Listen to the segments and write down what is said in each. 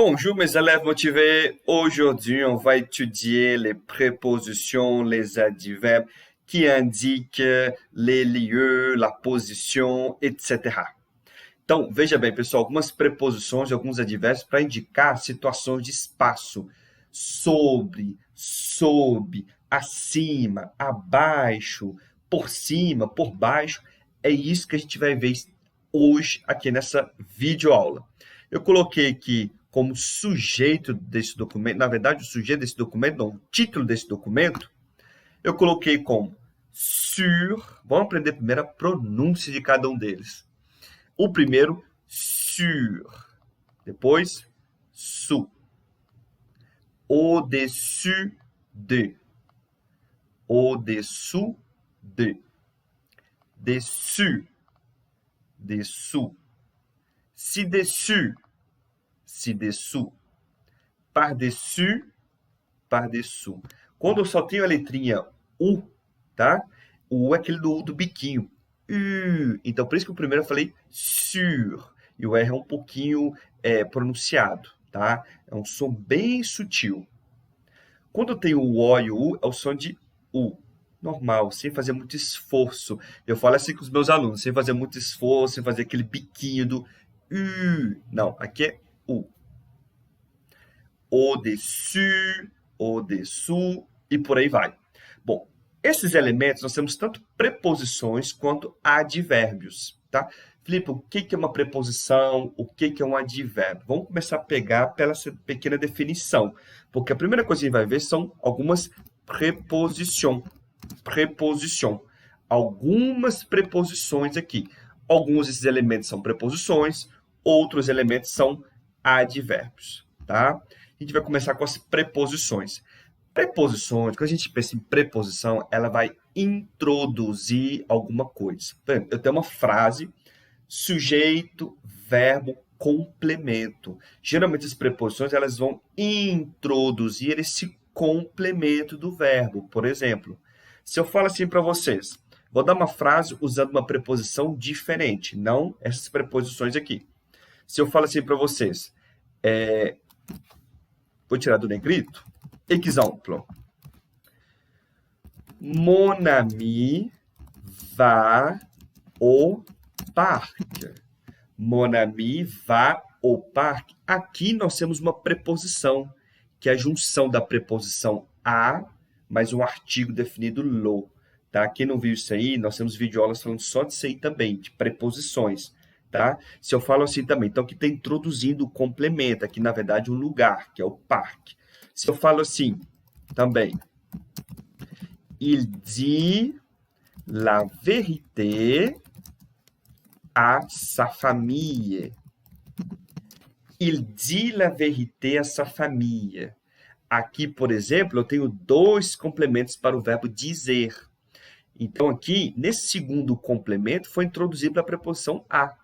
Bonjour mes élèves motivés. Aujourd'hui, on va étudier les prépositions, les adverbes qui indiquent les lieux, la position, etc. Então, veja bem, pessoal, algumas preposições e alguns advérbios para indicar situações de espaço. Sobre, sob, acima, abaixo, por cima, por baixo. É isso que a gente vai ver hoje aqui nessa videoaula. Eu coloquei aqui como sujeito desse documento, na verdade, o sujeito desse documento, não, o título desse documento, eu coloquei como sur. Vamos aprender primeiro a pronúncia de cada um deles. O primeiro, sur. Depois, sous. Au-dessus de. Au-dessous de. Dessus. Dessous. Ci-dessus. Ci-dessous. Par-dessus. Par-dessous. Quando eu só tenho a letrinha U, tá? O U é aquele do biquinho. Então, por isso que o primeiro eu falei sur. E o R é um pouquinho pronunciado, tá? É um som bem sutil. Quando eu tenho o O e o U, é o som de U. Normal, sem fazer muito esforço. Eu falo assim com os meus alunos, sem fazer muito esforço, sem fazer aquele biquinho do U. Não, aqui é U. Au-dessus, au-dessous e por aí vai. Bom, esses elementos nós temos tanto preposições quanto advérbios, tá? Filipe, o que é uma preposição? O que é um advérbio? Vamos começar a pegar pela essa pequena definição, porque a primeira coisa que a gente vai ver são algumas preposições. Preposição. Algumas preposições aqui. Alguns desses elementos são preposições, outros elementos são advérbios, tá? A gente vai começar com as preposições. Preposições, quando a gente pensa em preposição, ela vai introduzir alguma coisa. Por exemplo, eu tenho uma frase, sujeito, verbo, complemento. Geralmente as preposições elas vão introduzir esse complemento do verbo. Por exemplo, se eu falo assim para vocês, vou dar uma frase usando uma preposição diferente, não essas preposições aqui. Se eu falo assim para vocês, vou tirar do negrito. Exemplo. Mon ami va au parque. Mon ami va au parque. Aqui nós temos uma preposição, que é a junção da preposição a, mais um artigo definido lo. Tá? Quem não viu isso aí, nós temos videoaulas falando só disso aí também, de preposições. Tá? Se eu falo assim também, então aqui está introduzindo o complemento, aqui na verdade um lugar, que é o parque. Se eu falo assim também, il dit la vérité à sa famille. Il dit la vérité à sa famille. Aqui, por exemplo, eu tenho dois complementos para o verbo dizer. Então, aqui, nesse segundo complemento, foi introduzido a preposição a.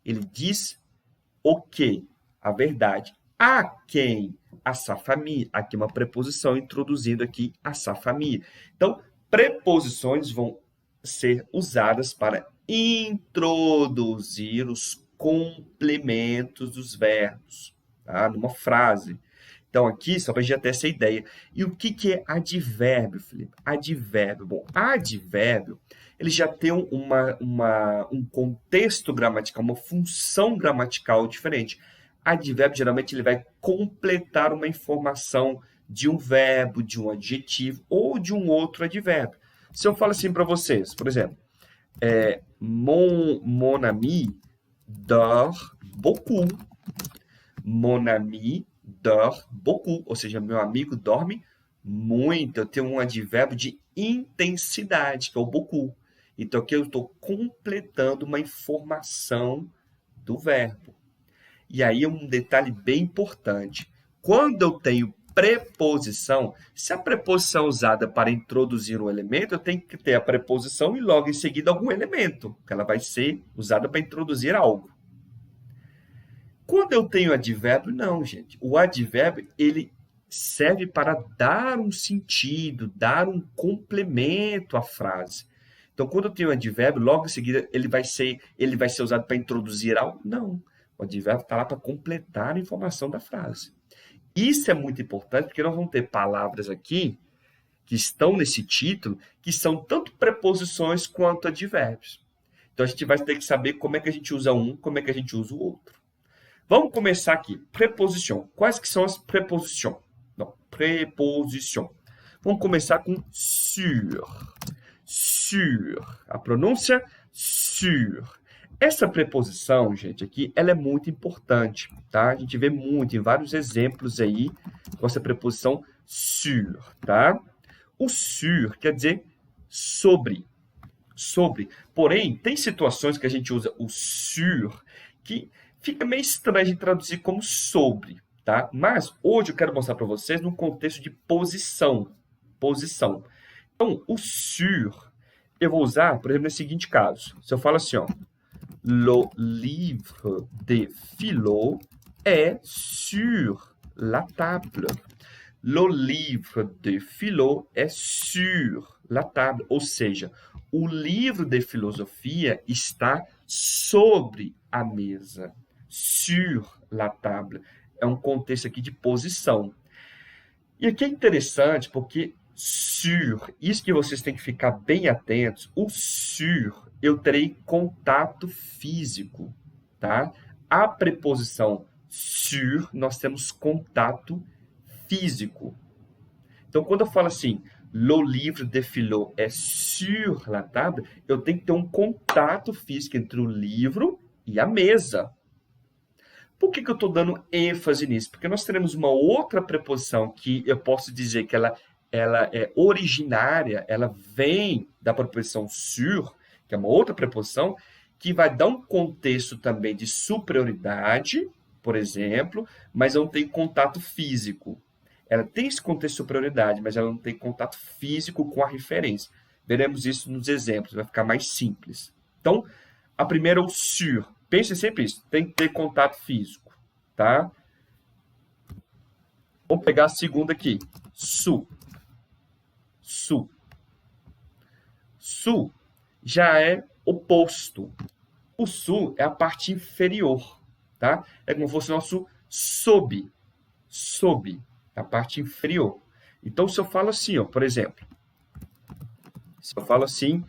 Ele diz o quê? A verdade. A quem? A sa famille. Aqui uma preposição introduzindo aqui a sa famille. Então, preposições vão ser usadas para introduzir os complementos dos verbos, tá? Numa frase. Então, aqui, só para a gente ter essa ideia. E o que é advérbio, Felipe? Advérbio. Bom, advérbio, ele já tem um contexto gramatical, uma função gramatical diferente. Advérbio, geralmente, ele vai completar uma informação de um verbo, de um adjetivo ou de um outro advérbio. Se eu falo assim para vocês, por exemplo, mon ami dort beaucoup. Mon ami dort beaucoup, ou seja, meu amigo dorme muito. Eu tenho um advérbio de intensidade, que é o beaucoup. Então, aqui eu estou completando uma informação do verbo. E aí, um detalhe bem importante. Quando eu tenho preposição, se a preposição é usada para introduzir um elemento, eu tenho que ter a preposição e logo em seguida algum elemento, que ela vai ser usada para introduzir algo. Quando eu tenho advérbio, não, gente. O advérbio, ele serve para dar um sentido, dar um complemento à frase. Então, quando eu tenho advérbio, logo em seguida ele vai ser usado para introduzir algo? Não. O advérbio está lá para completar a informação da frase. Isso é muito importante, porque nós vamos ter palavras aqui que estão nesse título, que são tanto preposições quanto advérbios. Então, a gente vai ter que saber como é que a gente usa um, como é que a gente usa o outro. Vamos começar aqui. Preposição. Quais que são as preposições? Não, preposição. Vamos começar com sur. Sur. A pronúncia sur. Essa preposição, gente, aqui, ela é muito importante, tá? A gente vê muito, em vários exemplos aí, com essa preposição sur, tá? O sur quer dizer sobre. Sobre. Porém, tem situações que a gente usa o sur que fica meio estranho de traduzir como sobre, tá? Mas hoje eu quero mostrar para vocês num contexto de posição. Posição. Então, o sur eu vou usar, por exemplo, nesse seguinte caso. Se eu falo assim, ó, le livre de philo est sur la table. Le livre de philo est sur la table. Ou seja, o livro de filosofia está sobre a mesa. Sur la table. É um contexto aqui de posição. E aqui é interessante porque sur, isso que vocês têm que ficar bem atentos, o sur, eu terei contato físico, tá? A preposição sur, nós temos contato físico. Então, quando eu falo assim, le livre de philo est sur la table, eu tenho que ter um contato físico entre o livro e a mesa. Por que eu estou dando ênfase nisso? Porque nós teremos uma outra preposição que eu posso dizer que ela é originária, ela vem da preposição sur, que é uma outra preposição, que vai dar um contexto também de superioridade, por exemplo, mas não tem contato físico. Ela tem esse contexto de superioridade, mas ela não tem contato físico com a referência. Veremos isso nos exemplos, vai ficar mais simples. Então, a primeira é o sur. Pense sempre isso, tem que ter contato físico, tá? Vamos pegar a segunda aqui, su. Su. Su já é oposto. O su é a parte inferior, tá? É como se fosse o nosso sob. Sob, a parte inferior. Então, se eu falo assim, ó, por exemplo, se eu falo assim,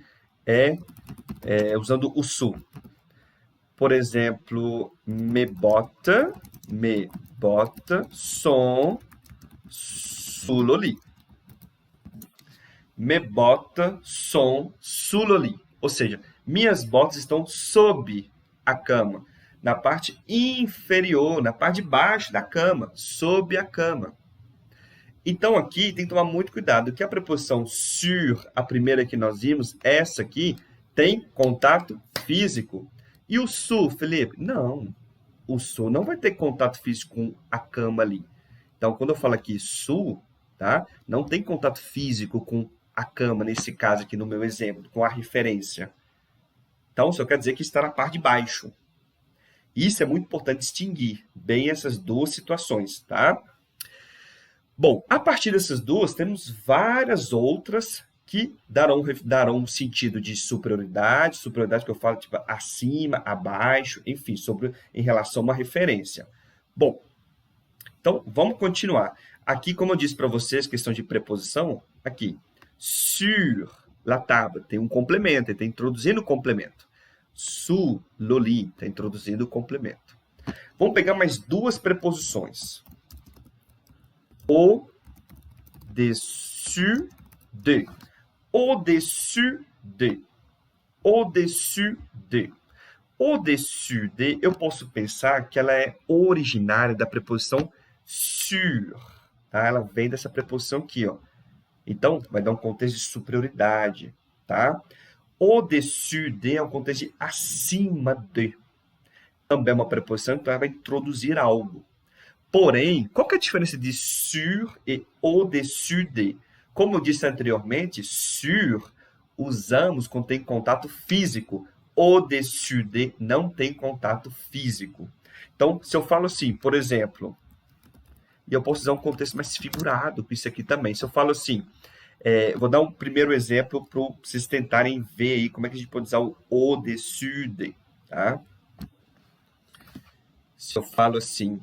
usando o su. Por exemplo, mes bottes sont sous le lit. Mes bottes sont sous le lit. Ou seja, minhas botas estão sob a cama. Na parte inferior, na parte de baixo da cama, sob a cama. Então, aqui tem que tomar muito cuidado, que a preposição sur, a primeira que nós vimos, essa aqui, tem contato físico. E o su, Felipe? Não. O su não vai ter contato físico com a cama ali. Então, quando eu falo aqui su, tá? Não tem contato físico com a cama, nesse caso aqui no meu exemplo, com a referência. Então, só quer dizer que está na parte de baixo. Isso é muito importante distinguir bem essas duas situações, tá? Bom, a partir dessas duas, temos várias outras que darão um sentido de superioridade que eu falo tipo acima, abaixo, enfim, em relação a uma referência. Bom, então vamos continuar. Aqui, como eu disse para vocês, questão de preposição, aqui, sur la table, tem um complemento, ele está introduzindo o complemento. Sous le lit, está introduzindo o complemento. Vamos pegar mais duas preposições. Au-dessus de. Au-dessus de. Au-dessus de. Au-dessus de, eu posso pensar que ela é originária da preposição sur. Tá? Ela vem dessa preposição aqui, ó. Então, vai dar um contexto de superioridade, tá? Au-dessus de é um contexto de acima de. Também é uma preposição que vai introduzir algo. Porém, qual que é a diferença de sur e au-dessus de? Como eu disse anteriormente, sur usamos quando tem contato físico. Au-dessus de não tem contato físico. Então, se eu falo assim, por exemplo, e eu posso usar um contexto mais figurado com isso aqui também. Se eu falo assim, vou dar um primeiro exemplo para vocês tentarem ver aí como é que a gente pode usar o au-dessus de, tá? Se eu falo assim,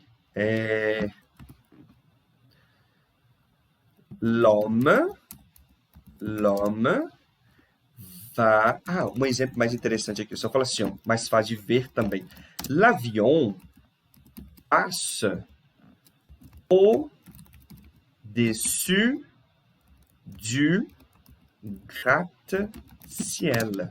l'homme va... Ah, um exemplo mais interessante aqui. Se eu falo assim, ó, mais fácil de ver também. L'avion passe au-dessus du gratte-ciel.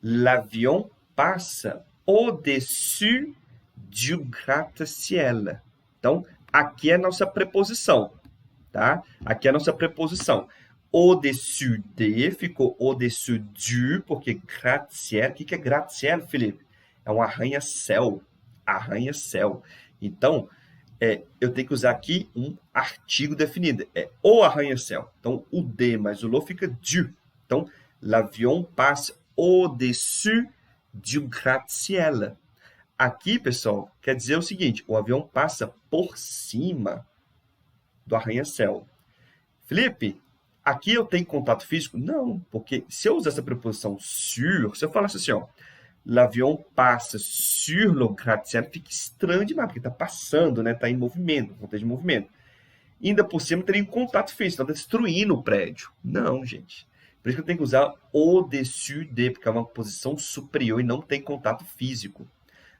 L'avion passe au-dessus du gratte-ciel. Então, aqui é a nossa preposição, tá? Aqui é a nossa preposição. Au-dessus de ficou au-dessus du, porque gratte-ciel. O que é gratte-ciel, Felipe? É um arranha-céu. Arranha-céu. Então, eu tenho que usar aqui um artigo definido. É o arranha-céu. Então, o de mais o lo fica du. Então, l'avion passe au-dessus du gratte-ciel. Aqui, pessoal, quer dizer o seguinte: o avião passa por cima do arranha-céu. Felipe, aqui eu tenho contato físico? Não, porque se eu usar essa preposição sur, se eu falasse assim, ó, l'avion passe sur le gratte-ciel, fica estranho demais, porque está passando, né? Está em movimento, contexto de movimento. E ainda por cima teria um contato físico, está destruindo o prédio. Não, gente. Por isso que eu tenho que usar au-dessus de, porque é uma posição superior e não tem contato físico.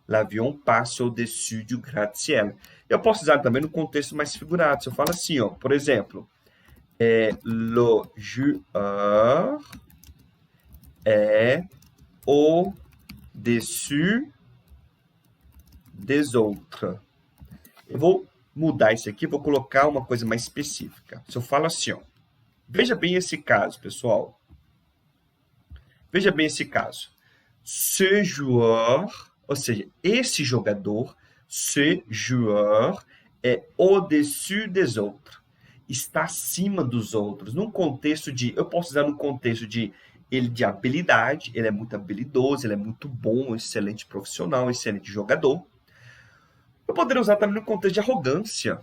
L'avion passe au-dessus du gratte-ciel. Eu posso usar também no contexto mais figurado. Se eu falo assim, ó, por exemplo, le joueur est au-dessus des autres. Eu vou mudar isso aqui, vou colocar uma coisa mais específica. Se eu falo assim, ó, veja bem esse caso, pessoal. Veja bem esse caso. Ce joueur, ou seja, esse jogador, ce joueur, é au-dessus des autres. Está acima dos outros. Num contexto de... Eu posso usar no contexto de ele de habilidade, ele é muito habilidoso, ele é muito bom, excelente profissional, excelente jogador. Eu poderia usar também no contexto de arrogância.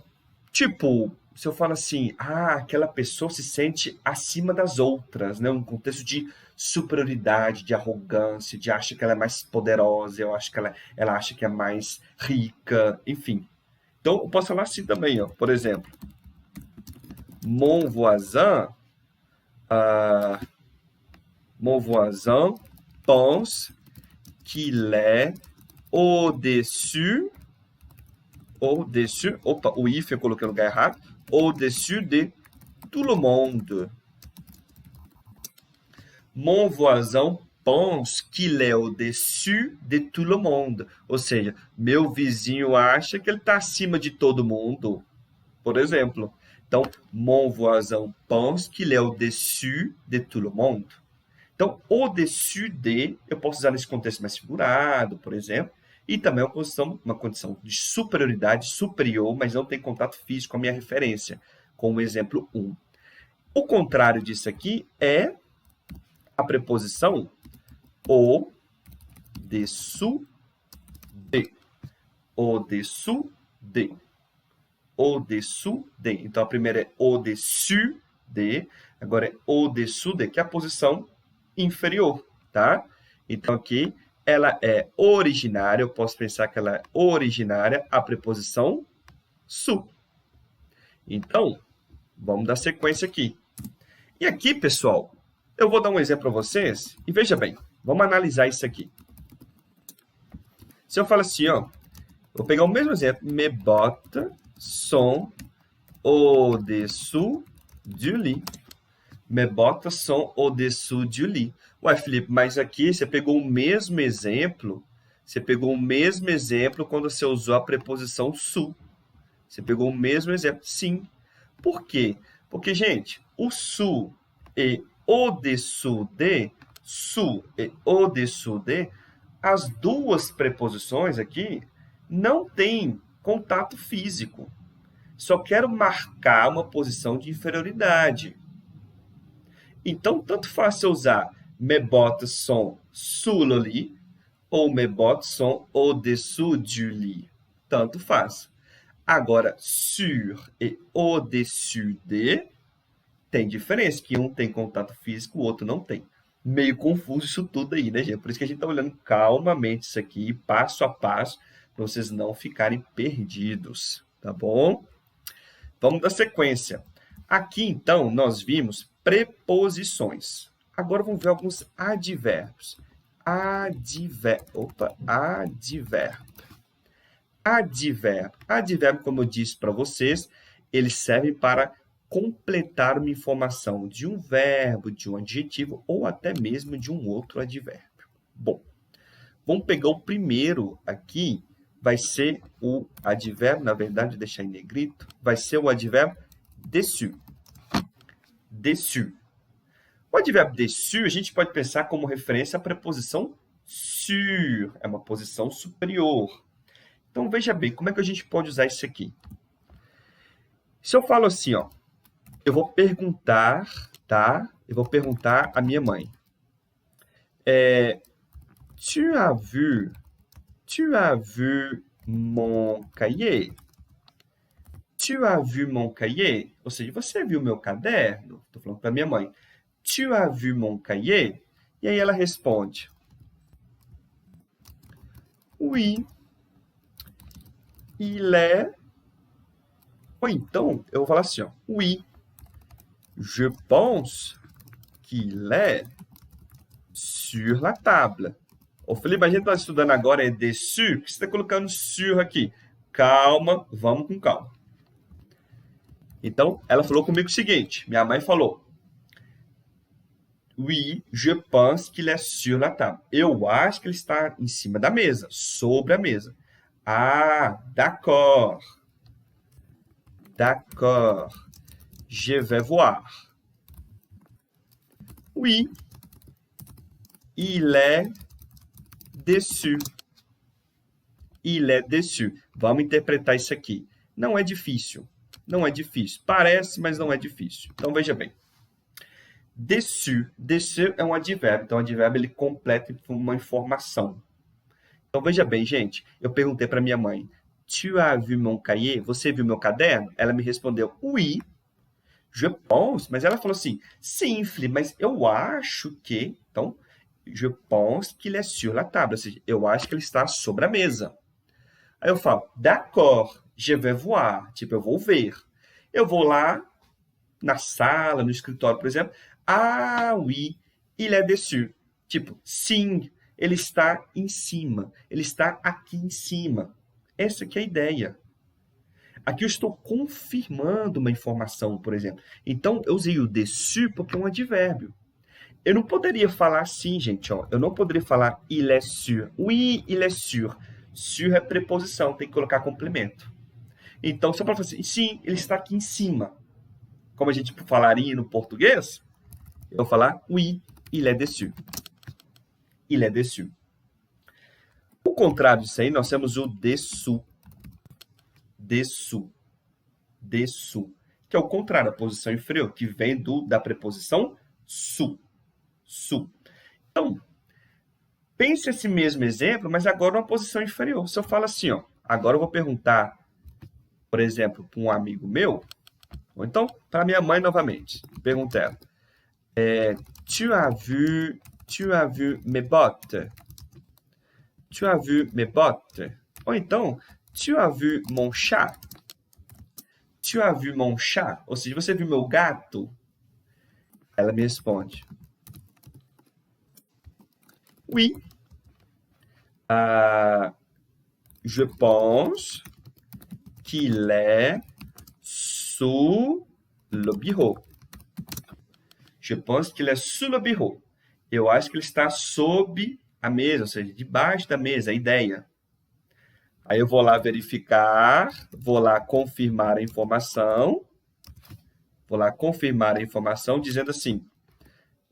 Tipo, se eu falo assim, aquela pessoa se sente acima das outras, né? Um contexto de superioridade, de arrogância, de acha que ela é mais poderosa, eu acho que ela acha que é mais rica, enfim. Então, eu posso falar assim também, ó. Por exemplo, mon voisin pense qu'il est au-dessus, opa, o if eu coloquei no lugar errado, au-dessus de tout le monde. Mon voisin pense qu'il est au-dessus de tout le monde. Ou seja, meu vizinho acha que ele está acima de todo mundo, por exemplo. Então, mon voisin pense qu'il est au-dessus de tout le monde. Então, au-dessus de, eu posso usar nesse contexto mais figurado, por exemplo, e também uma condição de superioridade, superior, mas não tem contato físico com a minha referência, com o exemplo 1. O contrário disso aqui é a preposição au-dessous de. Au-dessous de. Au-dessous de. Então, a primeira é au-dessus de, agora é au-dessous de, que é a posição inferior, tá? Então, aqui, ela é originária, eu posso pensar que ela é originária, a preposição su. Então, vamos dar sequência aqui. E aqui, pessoal, eu vou dar um exemplo para vocês, e veja bem, vamos analisar isso aqui. Se eu falo assim, ó, vou pegar o mesmo exemplo, mes bottes sont au-dessous du lit. Mes bottes sont au-dessous du lit. Ué, Felipe, mas aqui você pegou o mesmo exemplo. Você pegou o mesmo exemplo quando você usou a preposição su. Você pegou o mesmo exemplo. Sim. Por quê? Porque, gente, o su e au-dessous de, su e au-dessous de, as duas preposições aqui não têm contato físico. Só quero marcar uma posição de inferioridade. Então, tanto faz se eu usar mes bottes sont sous le lit ou mes bottes sont au-dessous du lit. Tanto faz. Agora, sur e au-dessus de tem diferença, que um tem contato físico, o outro não tem. Meio confuso isso tudo aí, né, gente? Por isso que a gente está olhando calmamente isso aqui, passo a passo, para vocês não ficarem perdidos, tá bom? Vamos dar sequência. Aqui, então, nós vimos preposições. Agora vamos ver alguns advérbios. Advérbio. Advérbio, como eu disse para vocês, eles servem para completar uma informação de um verbo, de um adjetivo ou até mesmo de um outro advérbio. Bom, vamos pegar o primeiro aqui, vai ser o advérbio, na verdade, vou deixar em negrito, vai ser o advérbio dessus. Dessus. O advérbio dessus, a gente pode pensar como referência à preposição sur, é uma posição superior. Então, veja bem, como é que a gente pode usar isso aqui? Se eu falo assim, ó, eu vou perguntar, tá? Eu vou perguntar à minha mãe. Tu as vu mon cahier? Tu as vu mon cahier? Ou seja, você viu meu caderno? Estou falando para minha mãe. Tu as vu mon cahier? E aí ela responde. Oui, il est... Ou então, eu vou falar assim, ó. Oui, je pense qu'il est sur la table. Ô, Felipe, a gente está estudando agora é dessus, por que você está colocando sur aqui? Calma, vamos com calma. Então, ela falou comigo o seguinte, minha mãe falou, oui, je pense qu'il est sur la table. Eu acho que ele está em cima da mesa, sobre a mesa. Ah, d'accord. D'accord. Je vais voir. Oui, il est dessus. Il est dessus. Vamos interpretar isso aqui. Não é difícil. Não é difícil. Parece, mas não é difícil. Então, veja bem. Dessus. Dessus é um advérbio. Então, o advérbio ele completa uma informação. Então, veja bem, gente. Eu perguntei para minha mãe. Tu as vu mon cahier? Você viu meu caderno? Ela me respondeu, oui. Je pense. Mas ela falou assim, sim, Felipe, mas eu acho que... Então, je pense qu'il est sur la table. Ou seja, eu acho que ele está sobre a mesa. Aí eu falo, d'accord, je vais voir. Tipo, eu vou ver. Eu vou lá na sala, no escritório, por exemplo. Ah, oui, il est dessus. Tipo, sim, ele está em cima. Ele está aqui em cima. Essa aqui é a ideia. Aqui eu estou confirmando uma informação, por exemplo. Então, eu usei o dessus porque é um advérbio. Eu não poderia falar assim, gente. Ó. Eu não poderia falar il est sûr. Oui, il est sûr. Sur é preposição, tem que colocar complemento. Então, se eu falar assim, sim, ele está aqui em cima. Como a gente falaria no português, eu vou falar, oui, il est dessus. Il est dessus. O contrário disso aí, nós temos o dessous. Dessous. Dessous. Que é o contrário, a posição inferior, que vem da preposição su. Su. Então, pense esse mesmo exemplo, mas agora numa posição inferior. Se eu falo assim, ó, agora eu vou perguntar, por exemplo, para um amigo meu, ou então para minha mãe novamente. Pergunta ela, tu as vu mes bottes? Tu as vu mes bottes? Ou então, tu as vu mon chat? Tu as vu mon chat? Ou seja, você viu meu gato? Ela me responde, oui. Je pense qu'il est sous le bureau. Je pense qu'il est sous le bureau. Eu acho que ele está sob a mesa, ou seja, debaixo da mesa, a ideia. Aí eu vou lá verificar, vou lá confirmar a informação. Vou lá confirmar a informação dizendo assim,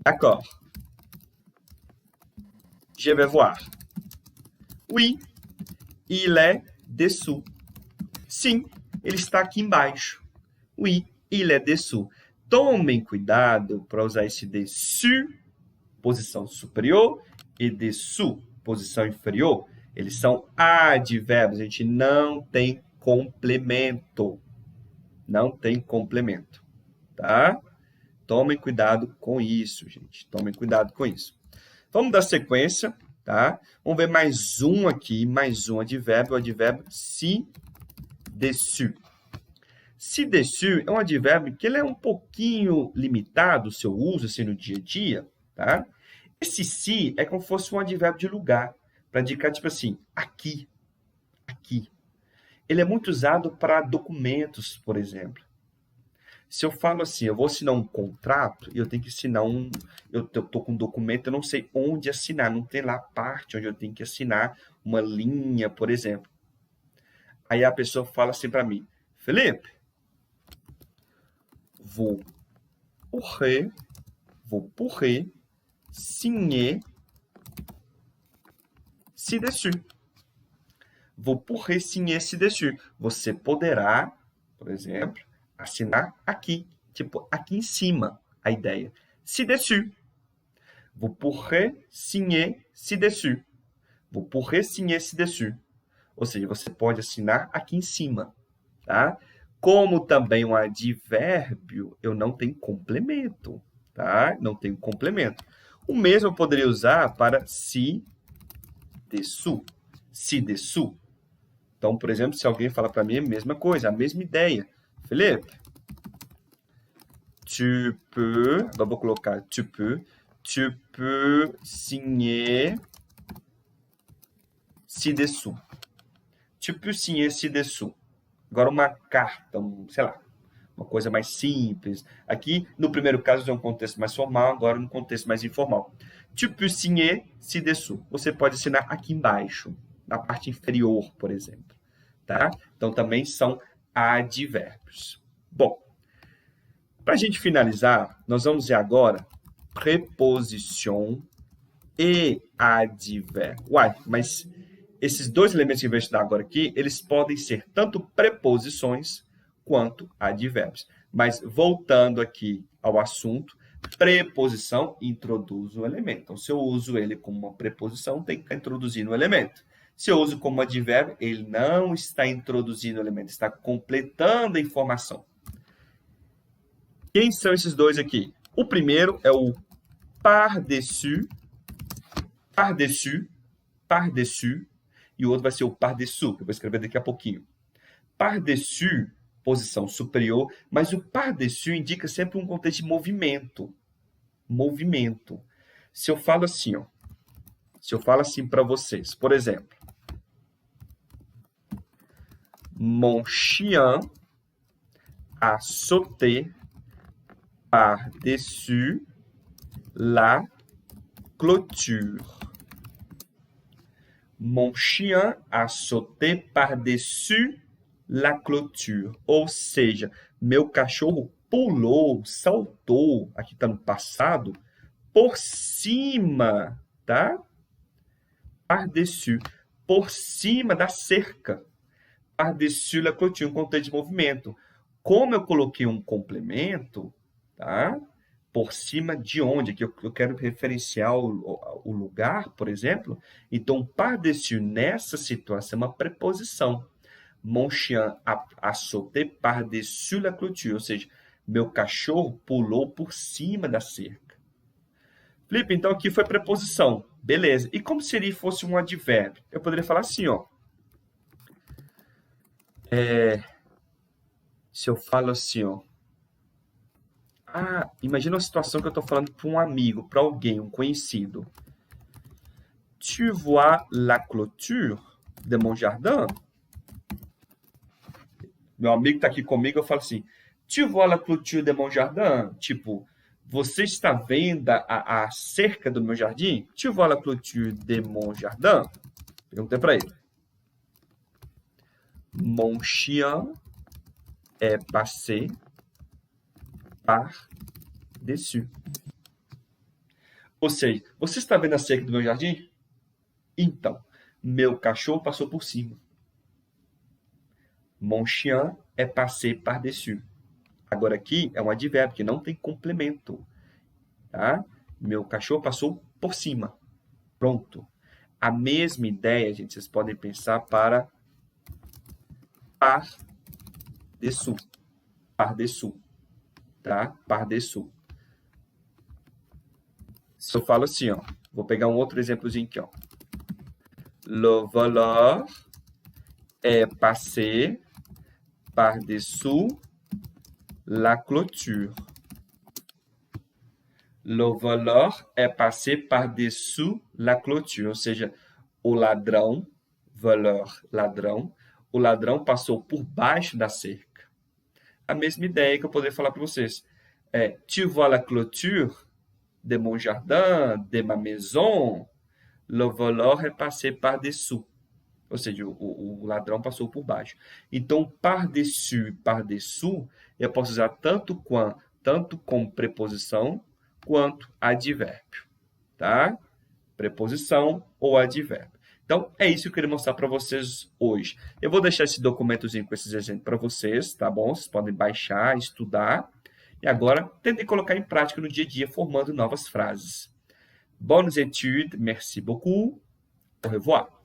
d'accord. Je vais voir. Oui, il est dessous. Sim, ele está aqui embaixo. Oui, il est dessous. Tomem cuidado para usar esse dessus, posição superior, e dessous, posição inferior. Eles são advérbios, a gente não tem complemento. Não tem complemento, tá? Tomem cuidado com isso, gente. Tomem cuidado com isso. Vamos dar sequência, tá? Vamos ver mais um aqui, mais um advérbio, o advérbio ci-dessus. Ci-dessus é um advérbio que ele é um pouquinho limitado, o seu uso assim, no dia a dia, tá? Esse si é como se fosse um advérbio de lugar, para indicar, tipo assim, aqui, aqui. Ele é muito usado para documentos, por exemplo. Se eu falo assim, eu vou assinar um contrato, eu tenho que assinar um. Eu estou com um documento, eu não sei onde assinar, não tem lá a parte onde eu tenho que assinar uma linha, por exemplo. Aí a pessoa fala assim para mim, Felipe, vou pourrer signer ci-dessus. Vou pourrer signer ci-dessus. Você poderá, por exemplo, assinar aqui, tipo aqui em cima, a ideia. Ci-dessus. Vous pourrez signer ci-dessus. Vous pourrez signer ci-dessus. Ou seja, você pode assinar aqui em cima, tá? Como também um advérbio, eu não tenho complemento, tá? Não tenho complemento. O mesmo eu poderia usar para ci-dessous. Ci-dessous. Então, por exemplo, se alguém fala para mim a mesma coisa, a mesma ideia. Felipe, tu peux, vou colocar tu peux signer ci-dessous. Tu peux signer ci-dessous. Agora, uma carta, sei lá, uma coisa mais simples. Aqui, no primeiro caso, é um contexto mais formal, agora um contexto mais informal. Tu peux signer ci-dessous. Você pode assinar aqui embaixo, na parte inferior, por exemplo. Tá? Então, também são advérbios. Bom, para a gente finalizar, nós vamos ver agora preposição e advérbio. Uai, mas esses dois elementos que eu vou estudar agora aqui, eles podem ser tanto preposições quanto advérbios. Mas voltando aqui ao assunto, preposição introduz o elemento. Então, se eu uso ele como uma preposição, tem que estar introduzindo o elemento. Se eu uso como advérbio, ele não está introduzindo o elemento, está completando a informação. Quem são esses dois aqui? O primeiro é o par-dessus, par-dessus, par-dessus, e o outro vai ser o par-dessous, que eu vou escrever daqui a pouquinho. Par-dessus, posição superior, mas o par-dessus indica sempre um contexto de movimento. Movimento. Se eu falo assim, ó, se eu falo assim para vocês, por exemplo, mon chien a sauté par-dessus la clôture. Mon chien a sauté par-dessus la clôture. Ou seja, meu cachorro pulou, saltou, aqui está no passado, por cima, tá? Par-dessus, por cima da cerca. Par-dessus la clôture, um contexto de movimento. Como eu coloquei um complemento, tá? Por cima de onde? Aqui eu quero referenciar o lugar, por exemplo. Então, par-dessus nessa situação é uma preposição. Mon chien a sauté par-dessus la clôture, ou seja, meu cachorro pulou por cima da cerca. Felipe, então aqui foi preposição. Beleza. E como seria fosse um advérbio? Eu poderia falar assim, ó. Se eu falo assim, ó. Ah, imagina uma situação que eu estou falando para um amigo, para alguém, um conhecido. Tu vois la clôture de mon jardin? Meu amigo está aqui comigo, eu falo assim, tu vois la clôture de mon jardin? Tipo, você está vendo a cerca do meu jardim? Tu vois la clôture de mon jardin? Perguntei para ele. Mon chien est passé par-dessus. Ou seja, você está vendo a cerca do meu jardim? Então, meu cachorro passou por cima. Mon chien est passé par-dessus. Agora aqui é um advérbio que não tem complemento. Tá? Meu cachorro passou por cima. Pronto. A mesma ideia, gente, vocês podem pensar para par-dessous. Par-dessous. Tá? Par-dessous. Se eu falo assim, ó, vou pegar um outro exemplozinho aqui, ó. Le voleur est passé par-dessous la clôture. Le voleur est passé par-dessous la clôture. Ou seja, o ladrão, voleur, ladrão, o ladrão passou por baixo da cerca. A mesma ideia que eu poderia falar para vocês. Tu vois la clôture de mon jardin, de ma maison? Le voleur est passé par-dessous. Ou seja, o ladrão passou por baixo. Então, par-dessus e par-dessous, eu posso usar tanto como preposição, quanto advérbio. Tá? Preposição ou advérbio. Então, é isso que eu queria mostrar para vocês hoje. Eu vou deixar esse documentozinho com esses exemplos para vocês, tá bom? Vocês podem baixar, estudar. E agora, tentem colocar em prática no dia a dia, formando novas frases. Bonnes études, merci beaucoup. Au revoir.